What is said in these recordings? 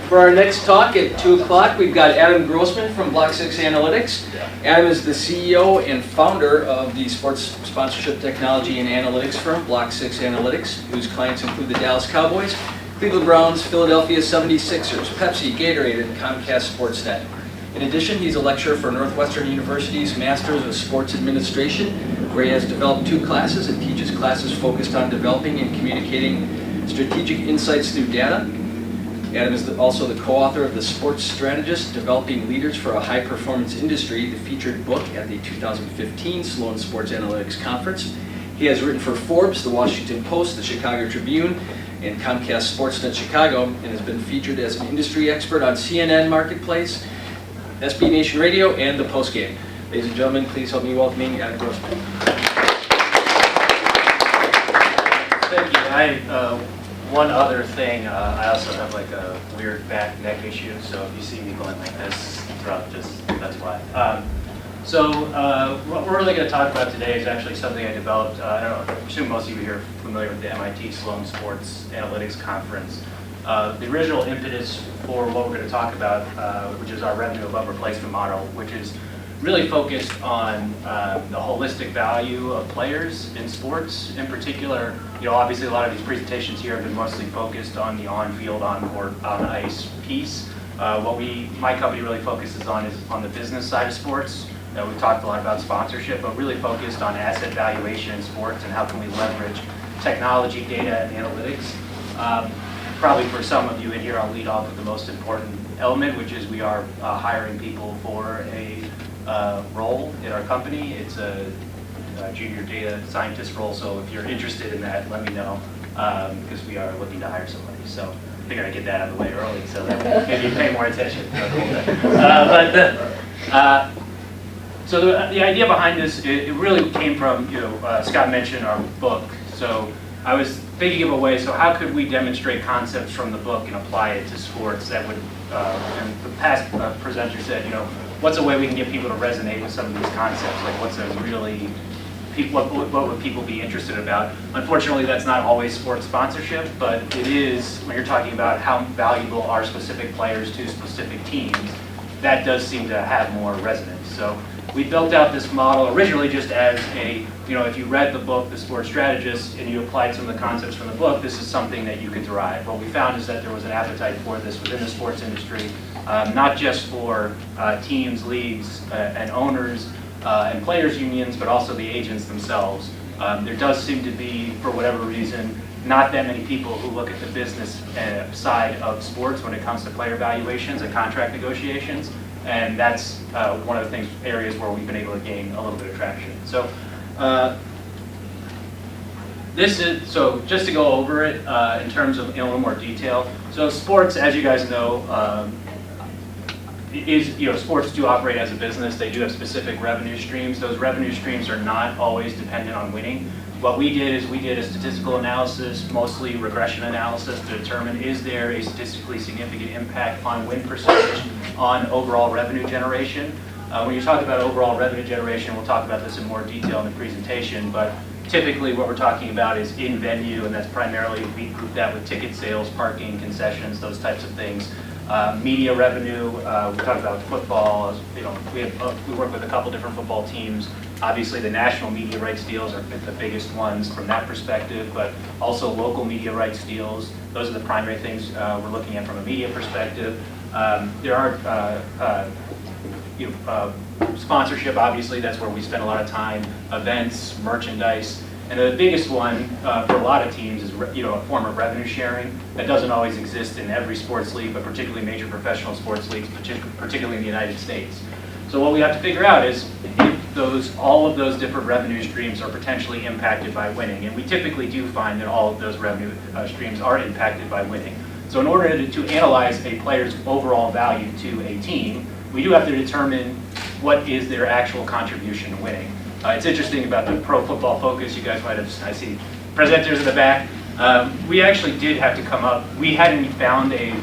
For our next talk at 2 o'clock, we've got Adam Grossman from Block 6 Analytics. Adam is the CEO and founder of the sports sponsorship technology and analytics firm, Block 6 Analytics, whose clients include the Dallas Cowboys, Cleveland Browns, Philadelphia 76ers, Pepsi, Gatorade, and Comcast Sportsnet. In addition, he's a lecturer for Northwestern University's Masters of Sports Administration, where he has developed 2 classes and teaches classes focused on developing and communicating strategic insights through data. Adam is also the co-author of The Sports Strategist, Developing Leaders for a High-Performance Industry, the featured book at the 2015 Sloan Sports Analytics Conference. He has written for Forbes, The Washington Post, The Chicago Tribune, and Comcast Sportsnet Chicago, and has been featured as an industry expert on CNN Marketplace, SB Nation Radio, and The Postgame. Ladies and gentlemen, please help me welcoming Adam Grossman. Thank you. One other thing, I also have like a weird back neck issue, so if you see me going like this throughout, that's why. What we're really going to talk about today is actually something I developed. I assume most of you here are familiar with the MIT Sloan Sports Analytics Conference. The original impetus for what we're going to talk about, which is our revenue above replacement model, which is really focused on the holistic value of players in sports. In particular, obviously a lot of these presentations here have been mostly focused on the on-field, on-court, on-ice piece. What my company really focuses on is on the business side of sports. We've talked a lot about sponsorship, but really focused on asset valuation in sports and how can we leverage technology, data, and analytics. Probably for some of you in here, I'll lead off with the most important element, which is we are hiring people for a role in our company. It's a junior data scientist role, so if you're interested in that, let me know, because we are looking to hire somebody. So I figured I'd get that out of the way early so that maybe you pay more attention. So the idea behind this, it really came from, Scott mentioned our book. So I was thinking of a way, so how could we demonstrate concepts from the book and apply it to sports that would, and the past presenter said, what's a way we can get people to resonate with some of these concepts? Like what's a really, what would people be interested about? Unfortunately, that's not always sports sponsorship, but it is when you're talking about how valuable are specific players to specific teams, that does seem to have more resonance. So we built out this model originally just as a, if you read the book, The Sports Strategist, and you applied some of the concepts from the book, this is something that you could derive. What we found is that there was an appetite for this within the sports industry, not just for teams, leagues, and owners, and players' unions, but also the agents themselves. There does seem to be, for whatever reason, not that many people who look at the business side of sports when it comes to player valuations and contract negotiations, and that's one of the areas where we've been able to gain a little bit of traction. So just to go over it in terms of in a little more detail. So sports, as you guys know, sports do operate as a business. They do have specific revenue streams. Those revenue streams are not always dependent on winning. What we did is we did a statistical analysis, mostly regression analysis, to determine is there a statistically significant impact on win percentage on overall revenue generation. When you talk about overall revenue generation, we'll talk about this in more detail in the presentation, but typically what we're talking about is in venue, and that's primarily, we group that with ticket sales, parking, concessions, those types of things. Media revenue, we talked about football, we work with a couple different football teams. Obviously the national media rights deals are the biggest ones from that perspective, but also local media rights deals. Those are the primary things we're looking at from a media perspective. There are sponsorship, obviously, that's where we spend a lot of time, events, merchandise. And the biggest one for a lot of teams is a form of revenue sharing that doesn't always exist in every sports league, but particularly major professional sports leagues, particularly in the United States. So what we have to figure out is if all of those different revenue streams are potentially impacted by winning. And we typically do find that all of those revenue streams are impacted by winning. So in order to analyze a player's overall value to a team, we do have to determine what is their actual contribution to winning. It's interesting about the Pro Football Focus. You guys might have, I see presenters in the back. We actually did have to come up. We hadn't found a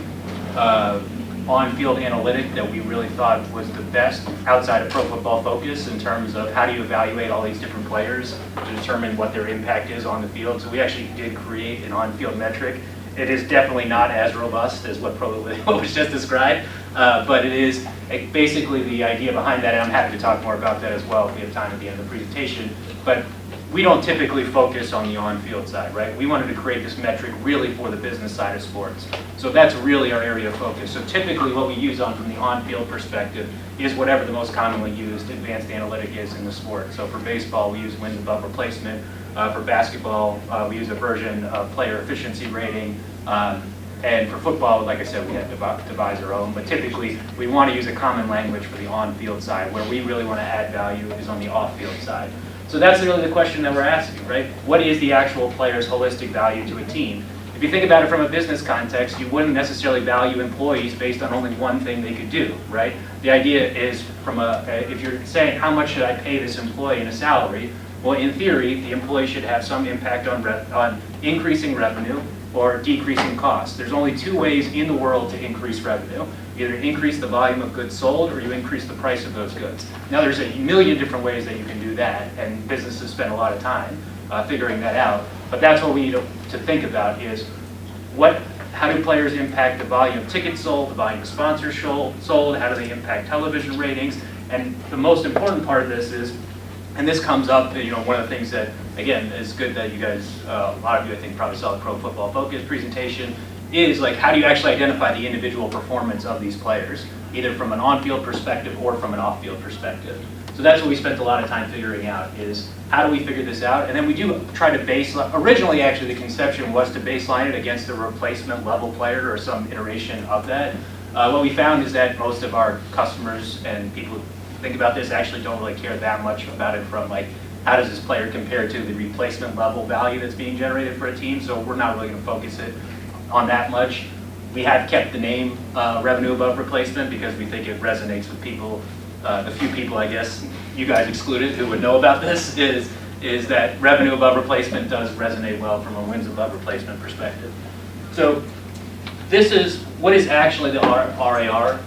on-field analytic that we really thought was the best outside of Pro Football Focus in terms of how do you evaluate all these different players to determine what their impact is on the field. So we actually did create an on-field metric, It is definitely not as robust as what was just described, but it is basically the idea behind that, and I'm happy to talk more about that as well if we have time at the end of the presentation. But we don't typically focus on the on-field side, right? We wanted to create this metric really for the business side of sports. So that's really our area of focus. So typically what we use from the on-field perspective is whatever the most commonly used advanced analytic is in the sport. So for baseball, we use wins above replacement. For basketball, we use a version of player efficiency rating. And for football, like I said, we had to devise our own. But typically, we want to use a common language for the on-field side. Where we really want to add value is on the off-field side. So that's really the question that we're asking, right? What is the actual player's holistic value to a team? If you think about it from a business context, you wouldn't necessarily value employees based on only one thing they could do, right? The idea is if you're saying how much should I pay this employee in a salary, well, in theory, the employee should have some impact on increasing revenue or decreasing costs. There's only two ways in the world to increase revenue. Either increase the volume of goods sold or you increase the price of those goods. Now there's a million different ways that you can do that, and businesses spend a lot of time figuring that out. But that's what we need to think about is how do players impact the volume of tickets sold, the volume of sponsors sold, how do they impact television ratings? And the most important part of this is, and this comes up, one of the things that, again, is good that you guys, a lot of you I think probably saw the Pro Football Focus presentation, is like how do you actually identify the individual performance of these players, either from an on-field perspective or from an off-field perspective. So that's what we spent a lot of time figuring out is how do we figure this out? And then we do try to baseline, originally actually the conception was to baseline it against a replacement level player or some iteration of that. What we found is that most of our customers and people who think about this actually don't really care that much about it from like, how does this player compare to the replacement level value that's being generated for a team? So we're not really going to focus it on that much. We have kept the name revenue above replacement because we think it resonates with people. The few people, I guess, you guys excluded, who would know about this is that revenue above replacement does resonate well from a wins above replacement perspective. So this is what is actually the RAR.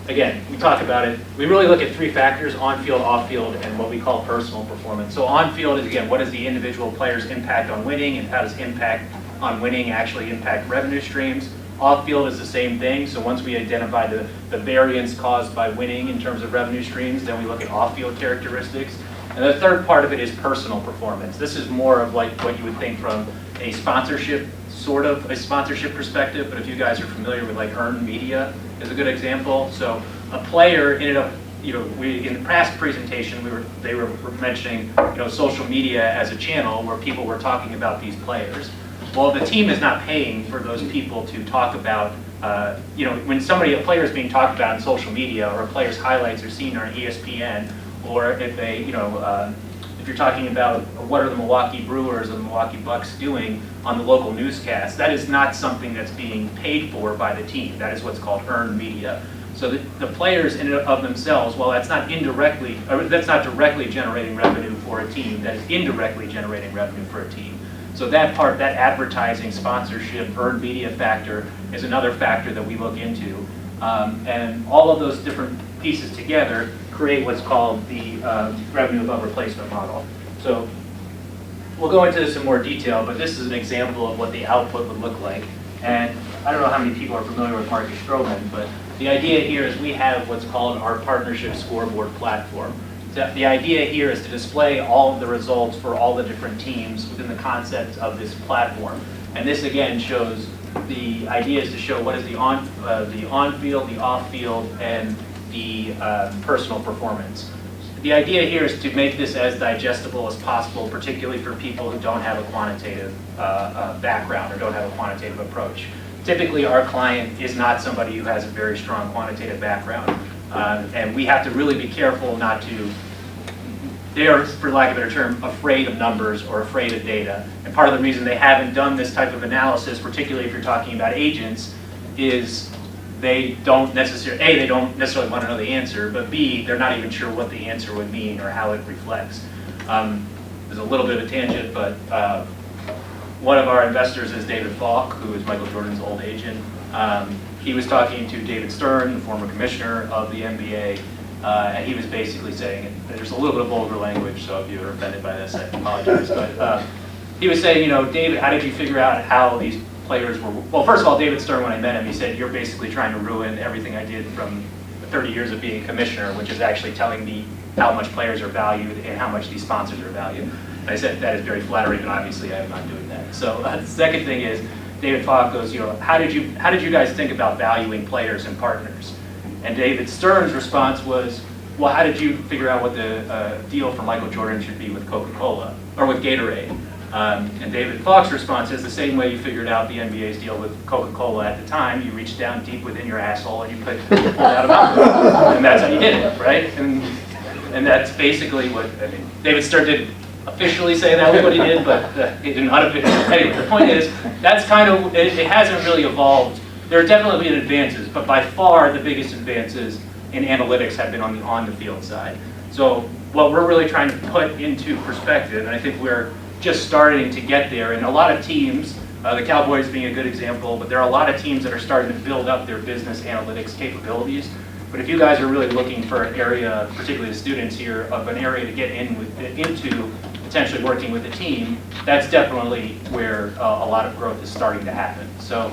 Again, we talk about it. We really look at three factors: on-field, off-field, and what we call personal performance. So on-field is, again, what is the individual player's impact on winning, and how does impact on winning actually impact revenue streams? Off-field is the same thing. So once we identify the variance caused by winning in terms of revenue streams, then we look at off-field characteristics. And the third part of it is personal performance. This is more of like what you would think from a sponsorship, sort of a sponsorship perspective, but if you guys are familiar with like earned media is a good example. So a player ended up, in the past presentation, they were mentioning, social media as a channel where people were talking about these players. Well, the team is not paying for those people to talk about, when a player is being talked about in social media, or a player's highlights are seen on ESPN, or if they, if you're talking about what are the Milwaukee Brewers or the Milwaukee Bucks doing on the local newscast, that is not something that's being paid for by the team. That is what's called earned media. So the players in and of themselves, while that's not directly generating revenue for a team, that is indirectly generating revenue for a team. So that part, that advertising, sponsorship, earned media factor is another factor that we look into. And all of those different pieces together create what's called the revenue above replacement model. So we'll go into this in more detail, but this is an example of what the output would look like. And I don't know how many people are familiar with Marcus Stroman, but the idea here is we have what's called our partnership scoreboard platform. The idea here is to display all of the results for all the different teams within the concept of this platform. And this again shows, the idea is to show what is the on-field, the off-field, and the personal performance. The idea here is to make this as digestible as possible, particularly for people who don't have a quantitative background or don't have a quantitative approach. Typically, our client is not somebody who has a very strong quantitative background. And we have to really be careful not to, they are, for lack of a better term, afraid of numbers or afraid of data. And part of the reason they haven't done this type of analysis, particularly if you're talking about agents, is they don't necessarily, A, they don't necessarily want to know the answer, but B, they're not even sure what the answer would mean or how it reflects. There's a little bit of a tangent, but one of our investors is David Falk, who is Michael Jordan's old agent. He was talking to David Stern, the former commissioner of the NBA, and he was basically saying, and there's a little bit of vulgar language, so if you're offended by this, I apologize, but he was saying, David, how did you figure out how these players were, well, first of all, David Stern, when I met him, he said, you're basically trying to ruin everything I did from 30 years of being a commissioner, which is actually telling me how much players are valued and how much these sponsors are valued. And I said, that is very flattering, and obviously I am not doing that. So the second thing is, David Falk goes, how did you guys think about valuing players and partners? And David Stern's response was, well, how did you figure out what the deal for Michael Jordan should be with Coca-Cola, or with Gatorade? And David Falk's response is the same way you figured out the NBA's deal with Coca-Cola at the time. You reached down deep within your asshole and you pulled out a mountain. And that's how you did it, right? And that's basically what, I mean, David Stern didn't officially say that was what he did, but he didn't unofficially. Anyway, the point is, that's kind of, it hasn't really evolved. There have definitely been advances, but by far the biggest advances in analytics have been on the field side. So what we're really trying to put into perspective, and I think we're just starting to get there, and a lot of teams, the Cowboys being a good example, but there are a lot of teams that are starting to build up their business analytics capabilities. But if you guys are really looking for an area, particularly the students here, of an area to get into potentially working with a team, that's definitely where a lot of growth is starting to happen. So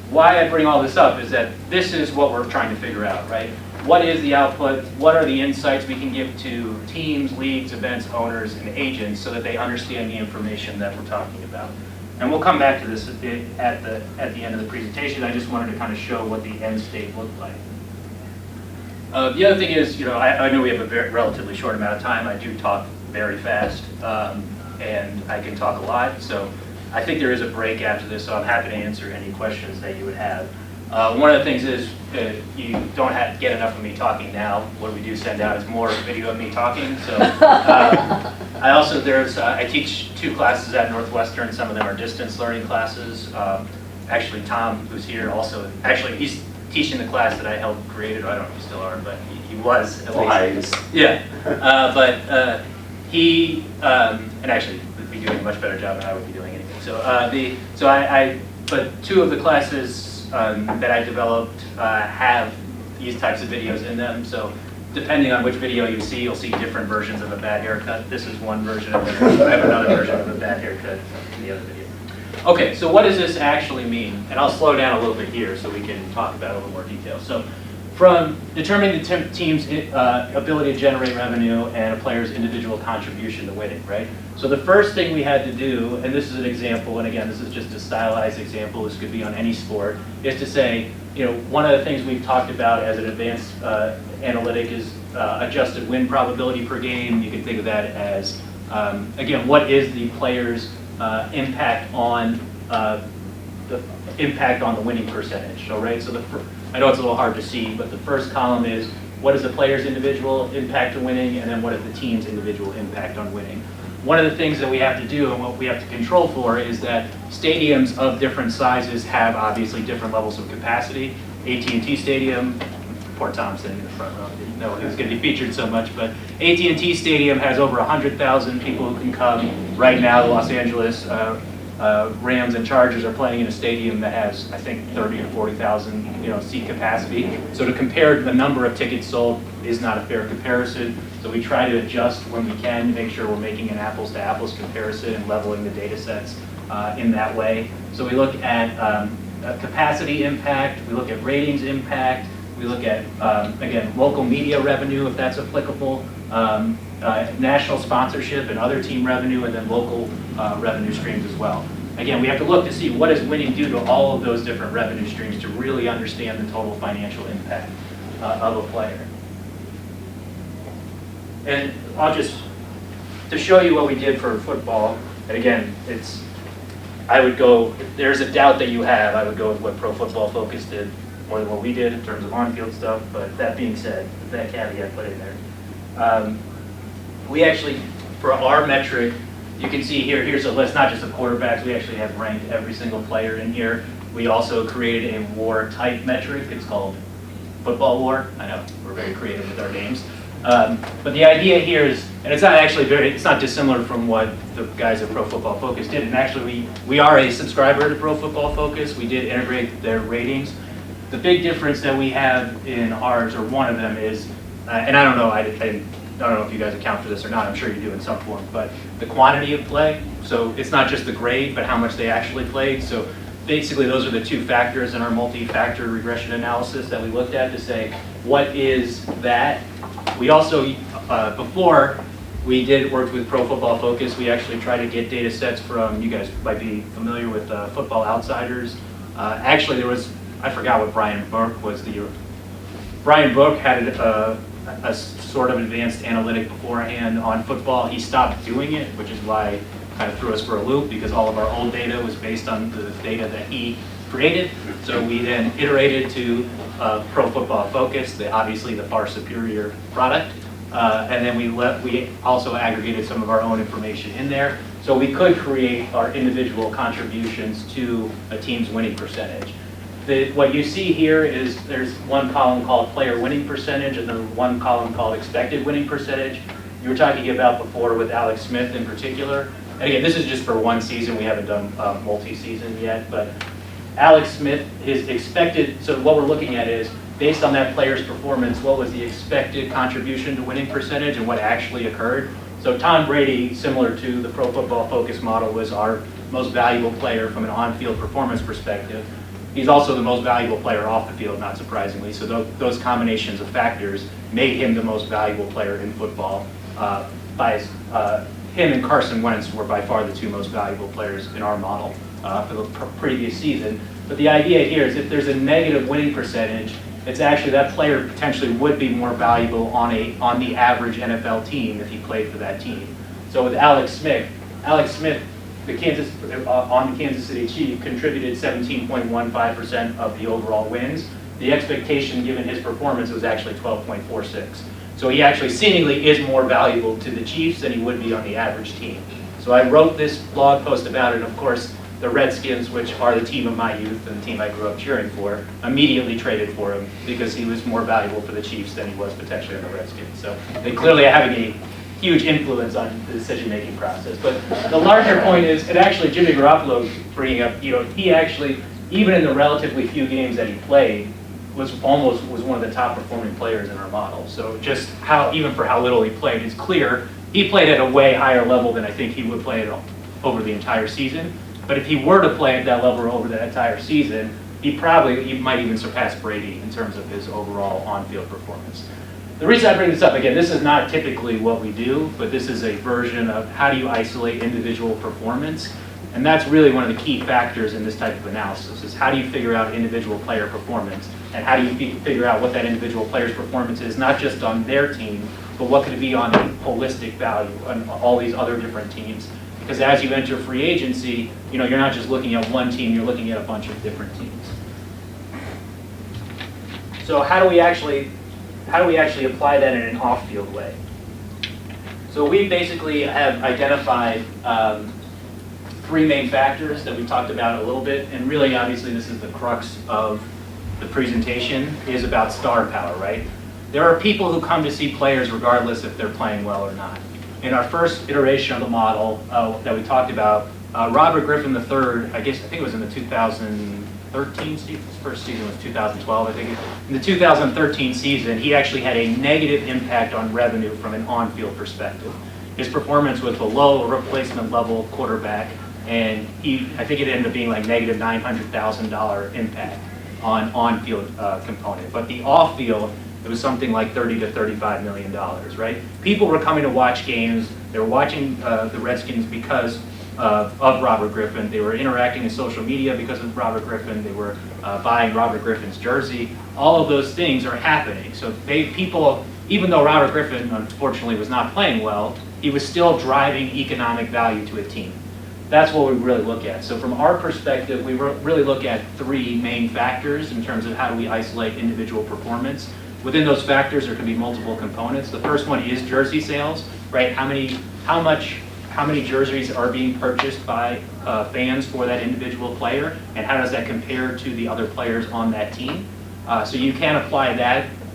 why I bring all this up is that this is what we're trying to figure out, right? What is the output? What are the insights we can give to teams, leagues, events, owners, and agents so that they understand the information that we're talking about? And we'll come back to this at the end of the presentation. I just wanted to kind of show what the end state looked like. The other thing is, I know we have a relatively short amount of time. I do talk very fast, and I can talk a lot. So I think there is a break after this, so I'm happy to answer any questions that you would have. One of the things is you don't have to get enough of me talking now. What we do send out is more video of me talking. So I teach 2 classes at Northwestern. Some of them are distance learning classes. Actually, Tom, who's here, he's teaching the class that I helped create. I don't know if you still are, but he was at least. Yeah, but he and actually would be doing a much better job than I would be doing anyway. But 2 of the classes that I developed have these types of videos in them. So depending on which video you see, you'll see different versions of a bad haircut. This is one version of it. I have another version of a bad haircut in the other video. Okay, so what does this actually mean? And I'll slow down a little bit here so we can talk about it in a little more detail. So from determining the team's ability to generate revenue and a player's individual contribution to winning, right? So the first thing we had to do, and this is an example, and again, this is just a stylized example, this could be on any sport, is to say, one of the things we've talked about as an advanced analytic is adjusted win probability per game. You can think of that as, again, what is the player's impact on the winning percentage. So, right, so I know it's a little hard to see, but the first column is what is the player's individual impact to winning, and then what is the team's individual impact on winning. One of the things that we have to do and what we have to control for is that stadiums of different sizes have obviously different levels of capacity. AT&T Stadium, poor Tom sitting in the front row, didn't know he was going to be featured so much, but AT&T Stadium has over 100,000 people who can come. Right now, the Los Angeles Rams and Chargers are playing in a stadium that has, I think, 30 or 40,000, seat capacity. So to compare the number of tickets sold is not a fair comparison. So we try to adjust when we can to make sure we're making an apples-to-apples comparison and leveling the data sets in that way. So we look at capacity impact, we look at ratings impact, we look at, again, local media revenue, if that's applicable, national sponsorship and other team revenue, and then local revenue streams as well. Again, we have to look to see what does winning do to all of those different revenue streams to really understand the total financial impact of a player. And I'll just, to show you what we did for football, and again, I would go, if there's a doubt that you have, I would go with what Pro Football Focus did more than what we did in terms of on-field stuff, but that being said, with that caveat put in there. We actually, for our metric, you can see here's a list, not just of quarterbacks, we actually have ranked every single player in here. We also created a war type metric, it's called Football War. I know, we're very creative with our names. But the idea here is, and it's not actually it's not dissimilar from what the guys at Pro Football Focus did, and actually we are a subscriber to Pro Football Focus. We did integrate their ratings. The big difference that we have in ours, or one of them is, and I don't know, I don't know if you guys account for this or not, I'm sure you do in some form, but the quantity of play. So it's not just the grade, but how much they actually played. So basically those are the two factors in our multi-factor regression analysis that we looked at to say, what is that? We also, before we worked with Pro Football Focus, we actually tried to get data sets from, you guys might be familiar with Football Outsiders. Actually, there was, I forgot what Brian Burke was Brian Burke had a sort of advanced analytic beforehand on football. He stopped doing it, which is why it kind of threw us for a loop, because all of our old data was based on the data that he created. So we then iterated to Pro Football Focus, obviously the far superior product. And then we also aggregated some of our own information in there. So we could create our individual contributions to a team's winning percentage. What you see here is there's one column called player winning percentage and then one column called expected winning percentage. You were talking about before with Alex Smith in particular. And again, this is just for one season. We haven't done multi-season yet, but Alex Smith, his expected, so what we're looking at is, based on that player's performance, what was the expected contribution to winning percentage and what actually occurred. So Tom Brady, similar to the Pro Football Focus model, was our most valuable player from an on-field performance perspective. He's also the most valuable player off the field, not surprisingly. So those combinations of factors made him the most valuable player in football. Him and Carson Wentz were by far the two most valuable players in our model for the previous season. But the idea here is if there's a negative winning percentage, it's actually that player potentially would be more valuable on the average NFL team if he played for that team. So with Alex Smith, on the Kansas City Chiefs contributed 17.15% of the overall wins. The expectation given his performance was actually 12.46. So he actually seemingly is more valuable to the Chiefs than he would be on the average team. So I wrote this blog post about it. Of course, the Redskins, which are the team of my youth and the team I grew up cheering for, immediately traded for him because he was more valuable for the Chiefs than he was potentially on the Redskins. So they clearly are having a huge influence on the decision-making process. But the larger point is, and actually Jimmy Garoppolo bringing up, he actually, even in the relatively few games that he played, was one of the top performing players in our model. So just even for how little he played, it's clear he played at a way higher level than I think he would play at over the entire season. But if he were to play at that level over the entire season, he might even surpass Brady in terms of his overall on-field performance. The reason I bring this up, again, this is not typically what we do, but this is a version of how do you isolate individual performance. And that's really one of the key factors in this type of analysis, is how do you figure out individual player performance, and how do you figure out what that individual player's performance is, not just on their team, but what could it be on a holistic value on all these other different teams. Because as you enter free agency, you're not just looking at one team, you're looking at a bunch of different teams. So how do we actually apply that in an off-field way? So we basically have identified three main factors that we talked about a little bit, and really, obviously, this is the crux of the presentation, is about star power, right? There are people who come to see players regardless if they're playing well or not. In our first iteration of the model that we talked about, Robert Griffin III, I think it was in the 2013 season, his first season was 2012, I think. In the 2013 season, he actually had a negative impact on revenue from an on-field perspective. His performance was below a replacement level quarterback, and I think it ended up being like negative $900,000 impact on on-field component. But the off-field, it was something like $30 to $35 million, right? People were coming to watch games. They were watching the Redskins because of Robert Griffin. They were interacting in social media because of Robert Griffin. They were buying Robert Griffin's jersey. All of those things are happening. So people, even though Robert Griffin unfortunately was not playing well, he was still driving economic value to a team. That's what we really look at. So from our perspective, we really look at three main factors in terms of how do we isolate individual performance. Within those factors, there can be multiple components. The first one is jersey sales, right? How many jerseys are being purchased by fans for that individual player, and how does that compare to the other players on that team? So you can apply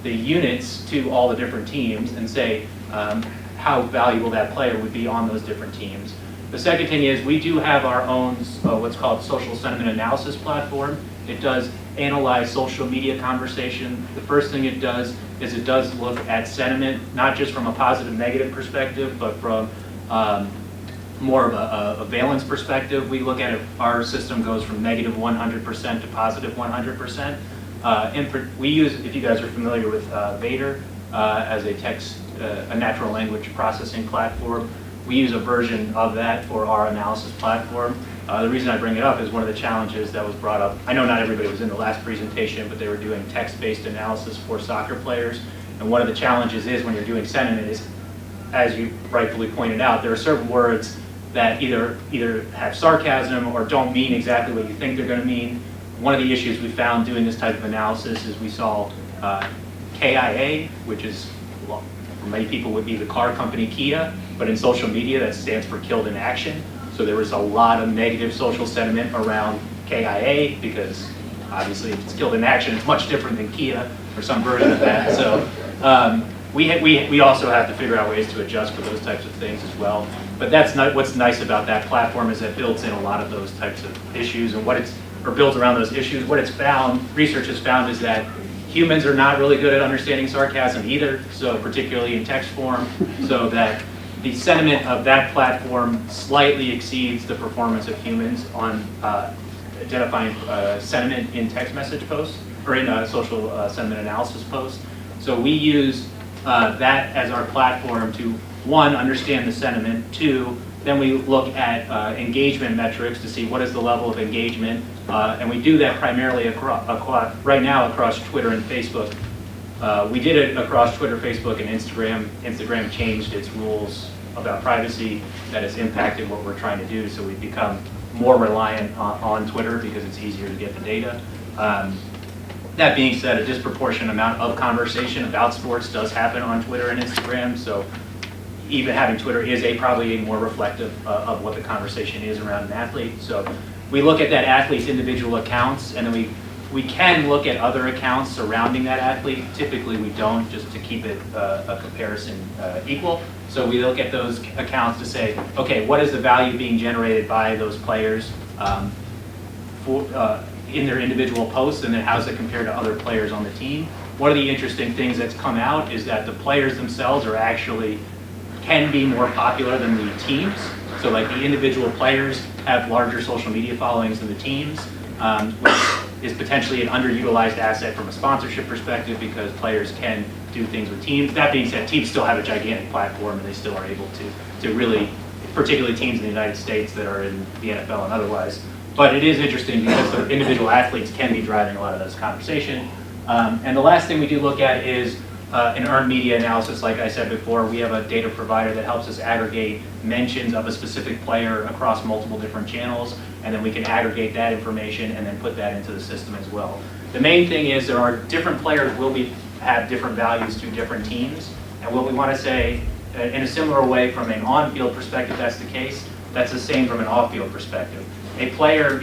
the units to all the different teams and say how valuable that player would be on those different teams. The second thing is we do have our own what's called social sentiment analysis platform. It does analyze social media conversation. The first thing it does is it does look at sentiment, not just from a positive negative perspective, but from more of a valence perspective. We look at it, our system goes from negative 100% to positive 100%. We use, if you guys are familiar with Vader as a natural language processing platform, we use a version of that for our analysis platform. The reason I bring it up is one of the challenges that was brought up. I know not everybody was in the last presentation, but they were doing text-based analysis for soccer players. And one of the challenges is when you're doing sentiment is, as you rightfully pointed out, there are certain words that either have sarcasm or don't mean exactly what you think they're going to mean. One of the issues we found doing this type of analysis is we saw KIA, which is, well, for many people would be the car company Kia, but in social media that stands for killed in action. So there was a lot of negative social sentiment around KIA because obviously if it's killed in action, it's much different than Kia or some version of that. So we also have to figure out ways to adjust for those types of things as well. But that's not what's nice about that platform is it builds in a lot of those types of issues and builds around those issues. What it's found, research has found, is that humans are not really good at understanding sarcasm either, so particularly in text form, so that the sentiment of that platform slightly exceeds the performance of humans on identifying sentiment in text message posts or in social sentiment analysis posts. So we use that as our platform to, one, understand the sentiment, two, then we look at engagement metrics to see what is the level of engagement, and we do that primarily right now across Twitter and Facebook. We did it across Twitter, Facebook, and Instagram. Instagram changed its rules about privacy that has impacted what we're trying to do, so we've become more reliant on Twitter because it's easier to get the data. That being said, a disproportionate amount of conversation about sports does happen on Twitter and Instagram, so even having Twitter is probably more reflective of what the conversation is around an athlete. So we look at that athlete's individual accounts, and then we can look at other accounts surrounding that athlete. Typically we don't, just to keep it a comparison equal. So we look at those accounts to say, okay, what is the value being generated by those players in their individual posts, and then how does it compare to other players on the team? One of the interesting things that's come out is that the players themselves can be more popular than the teams. So like the individual players have larger social media followings than the teams, which is potentially an underutilized asset from a sponsorship perspective because players can do things with teams. That being said, teams still have a gigantic platform and they still are able to really, particularly teams in the United States that are in the NFL and otherwise. But it is interesting because the individual athletes can be driving a lot of this conversation. And the last thing we do look at is an earned media analysis. Like I said before, we have a data provider that helps us aggregate mentions of a specific player across multiple different channels, and then we can aggregate that information and then put that into the system as well. The main thing is there are different players will have different values to different teams, and what we want to say in a similar way from an on-field perspective, that's the case. That's the same from an off-field perspective. A player,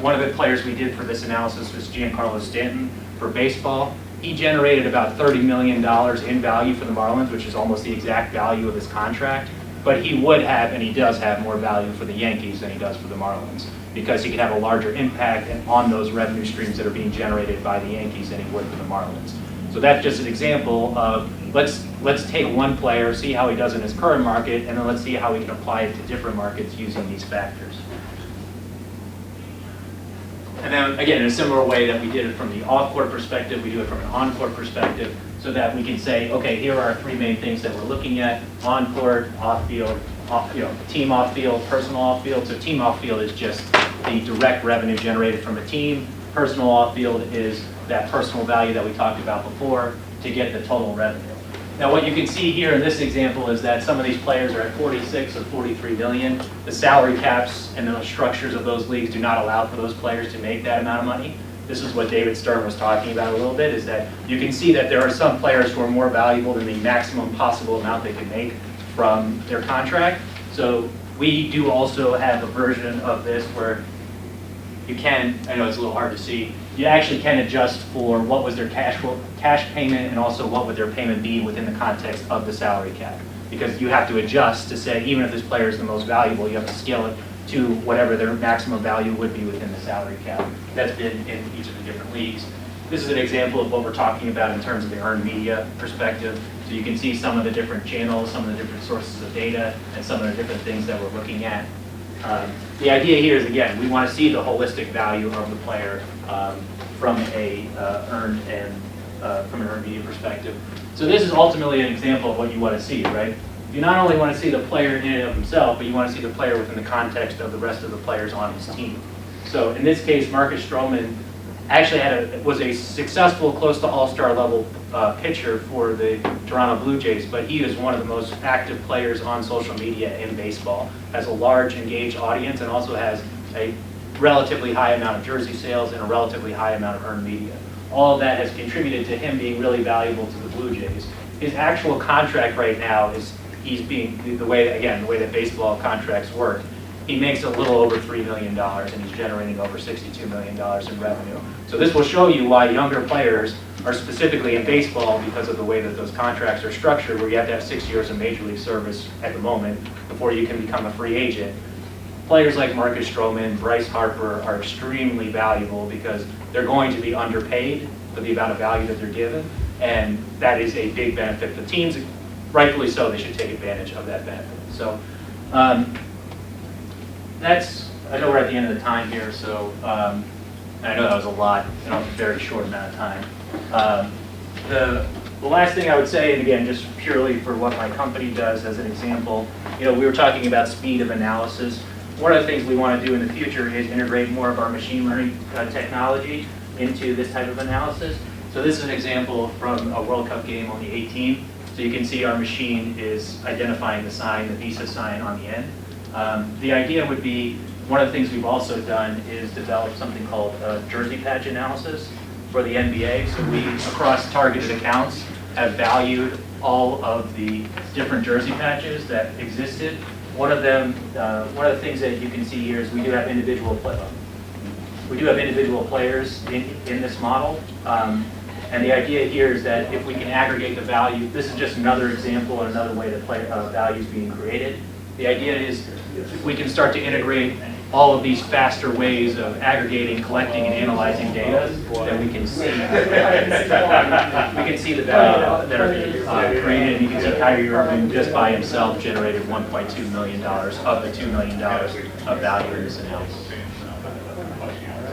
one of the players we did for this analysis was Giancarlo Stanton for baseball. He generated about $30 million in value for the Marlins, which is almost the exact value of his contract. But he would have, and he does have, more value for the Yankees than he does for the Marlins because he could have a larger impact on those revenue streams that are being generated by the Yankees than he would for the Marlins. So that's just an example of let's take one player, see how he does in his current market, and then let's see how we can apply it to different markets using these factors. And then again, in a similar way that we did it from the off-court perspective, we do it from an on-court perspective so that we can say, okay, here are our three main things that we're looking at: on-court, off-field, team off-field, personal off-field. So team off-field is just the direct revenue generated from a team. Personal off-field is that personal value that we talked about before to get the total revenue. Now what you can see here in this example is that some of these players are at 46 or 43 million. The salary caps and the structures of those leagues do not allow for those players to make that amount of money. This is what David Stern was talking about a little bit, is that you can see that there are some players who are more valuable than the maximum possible amount they can make from their contract. So we do also have a version of this where you can, I know it's a little hard to see, you actually can adjust for what was their cash payment and also what would their payment be within the context of the salary cap. Because you have to adjust to say, even if this player is the most valuable, you have to scale it to whatever their maximum value would be within the salary cap. That's been in each of the different leagues. this is an example of what we're talking about in terms of the earned media perspective. So you can see some of the different channels, some of the different sources of data, and some of the different things that we're looking at. The idea here is, again, we want to see the holistic value of the player from a earned media perspective. So this is ultimately an example of what you want to see, right? You not only want to see the player in and of himself, but you want to see the player within the context of the rest of the players on his team. So in this case, Marcus Stroman actually was a successful, close to all-star level pitcher for the Toronto Blue Jays, but he is one of the most active players on social media in baseball, has a large engaged audience, and also has a relatively high amount of jersey sales and a relatively high amount of earned media. All of that has contributed to him being really valuable to the Blue Jays. His actual contract right now is, he's being, the way that baseball contracts work, he makes a little over $3 million and he's generating over $62 million in revenue. So this will show you why younger players are specifically in baseball, because of the way that those contracts are structured, where you have to have 6 years of major league service at the moment before you can become a free agent. Players like Marcus Stroman, Bryce Harper are extremely valuable because they're going to be underpaid for the amount of value that they're given, and that is a big benefit. The teams, rightfully so, they should take advantage of that benefit. So I know we're at the end of the time here, so I know that was a lot in a very short amount of time. The last thing I would say, and again, just purely for what my company does as an example, we were talking about speed of analysis. One of the things we want to do in the future is integrate more of our machine learning technology into this type of analysis. So this is an example from a World Cup game on the 18th. So you can see our machine is identifying the sign, the Visa sign on the end. The idea would be, one of the things we've also done is develop something called jersey patch analysis for the NBA. So we, across targeted accounts, have valued all of the different jersey patches that existed. One of the things that you can see here is we do have individual players in this model. And the idea here is that if we can aggregate the value, this is just another example and another way that value is being created. The idea is if we can start to integrate all of these faster ways of aggregating, collecting, and analyzing data, then we can see the value that are being created. And you can see Kyrie Irving just by himself generated $1.2 million of the $2 million of value in this analysis.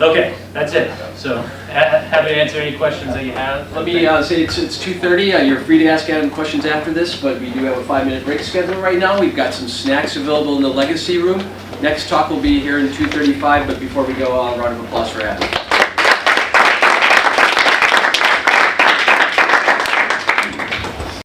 Okay, that's it. So, happy to answer any questions that you have. Let me say it's 2:30. You're free to ask Adam questions after this, but we do have a 5-minute break scheduled right now. We've got some snacks available in the Legacy Room. Next talk will be here in 2:35, but before we go, a round of applause for Adam.